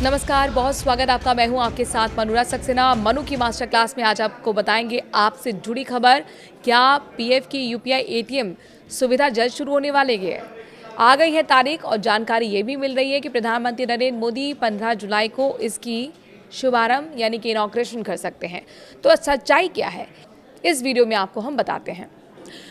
नमस्कार, बहुत स्वागत आपका। मैं हूं आपके साथ मनुरा सक्सेना। मनु की मास्टर क्लास में आज आपको बताएंगे आपसे जुड़ी खबर। क्या पीएफ की यूपीआई एटीएम सुविधा जल्द शुरू होने वाली है? आ गई है तारीख और जानकारी ये भी मिल रही है कि प्रधानमंत्री नरेंद्र मोदी 15 जुलाई को इसकी शुभारंभ यानी कि इनॉग्रेशन कर सकते हैं। तो सच्चाई क्या है, इस वीडियो में आपको हम बताते हैं।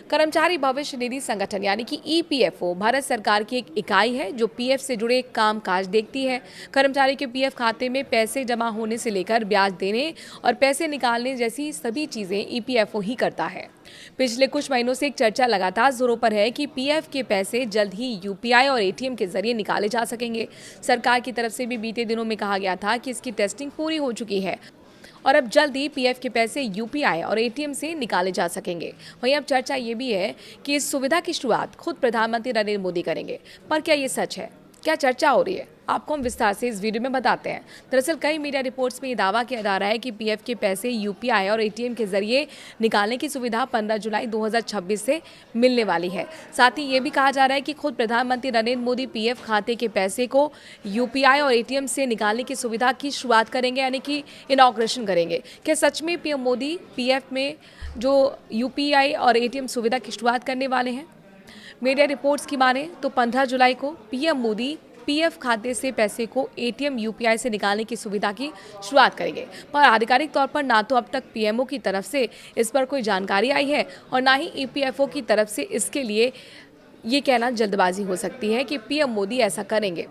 कर्मचारी भविष्य निधि संगठन यानी कि ईपीएफओ भारत सरकार की एक इकाई है जो पीएफ से जुड़े काम काज देखती है। कर्मचारी के पीएफ खाते में पैसे जमा होने से लेकर ब्याज देने और पैसे निकालने जैसी सभी चीजें ईपीएफओ ही करता है। पिछले कुछ महीनों से एक चर्चा लगातार जोरों पर है कि पीएफ के पैसे जल्द ही यूपीआई और एटीएम के जरिए निकाले जा सकेंगे। सरकार की तरफ से भी बीते दिनों में कहा गया था कि इसकी टेस्टिंग पूरी हो चुकी है और अब जल्द ही पीएफ के पैसे यूपीआई और एटीएम से निकाले जा सकेंगे। वहीं अब चर्चा ये भी है कि इस सुविधा की शुरुआत खुद प्रधानमंत्री नरेंद्र मोदी करेंगे। पर क्या ये सच है? क्या चर्चा हो रही है? आपको हम विस्तार से इस वीडियो में बताते हैं। दरअसल कई मीडिया रिपोर्ट्स में ये दावा किया जा रहा है कि पीएफ के पैसे यूपीआई और एटीएम के जरिए निकालने की सुविधा 15 जुलाई 2026 से मिलने वाली है। साथ ही ये भी कहा जा रहा है कि खुद प्रधानमंत्री नरेंद्र मोदी पीएफ खाते के पैसे को यूपीआई और एटीएम से निकालने की सुविधा की शुरुआत करेंगे यानी कि इनॉग्रेशन करेंगे। क्या सच में पीएम मोदी पीएफ में जो यूपीआई और एटीएम सुविधा की शुरुआत करने वाले हैं? मीडिया रिपोर्ट्स की माने तो 15 जुलाई को पीएम मोदी पीएफ खाते से पैसे को एटीएम यूपीआई से निकालने की सुविधा की शुरुआत करेंगे। पर आधिकारिक तौर पर ना तो अब तक पीएमओ की तरफ से इस पर कोई जानकारी आई है और ना ही ईपीएफओ की तरफ से इसके लिए ये कहना जल्दबाजी हो सकती है कि पीएम मोदी ऐसा करेंगे।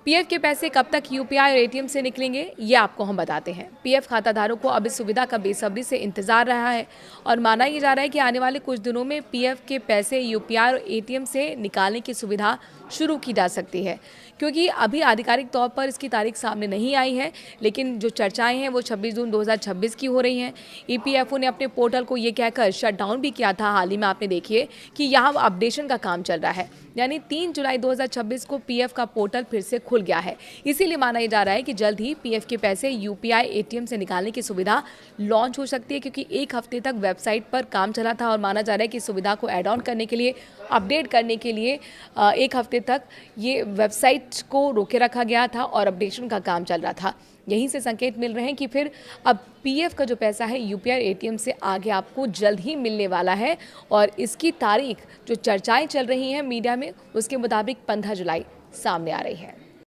पीएफ के पैसे कब तक यूपीआई और एटीएम से निकलेंगे, ये आपको हम बताते हैं। पीएफ खाताधारकों को अब इस सुविधा का बेसब्री से इंतजार रहा है और माना ये जा रहा है कि आने वाले कुछ दिनों में पीएफ के पैसे यूपीआई और एटीएम से निकालने की सुविधा शुरू की जा सकती है। क्योंकि अभी आधिकारिक तौर पर इसकी तारीख सामने नहीं आई है, लेकिन जो चर्चाएं हैं वो 26 जून 2026 की हो रही हैं। ईपीएफओ ने अपने पोर्टल को ये कहकर शट डाउन भी किया था हाल ही में, आपने देखिए कि यहाँ अपडेशन का काम चल रहा है। यानी 3 जुलाई 2026 को पीएफ का पोर्टल फिर से खुल गया है। इसीलिए माना जा रहा है कि जल्द ही पीएफ के पैसे यूपीआई एटीएम से निकालने की सुविधा लॉन्च हो सकती है, क्योंकि एक हफ्ते तक वेबसाइट पर काम चला था और माना जा रहा है कि सुविधा को ऐड ऑन करने के लिए, अपडेट करने के लिए एक हफ्ते तक ये वेबसाइट को रोके रखा गया था और अपडेशन का काम चल रहा था। यहीं से संकेत मिल रहे हैं कि फिर अब पीएफ का जो पैसा है यूपीआई एटीएम से आगे आपको जल्द ही मिलने वाला है और इसकी तारीख जो चर्चाएं चल रही हैं मीडिया में उसके मुताबिक 15 जुलाई सामने आ रही है।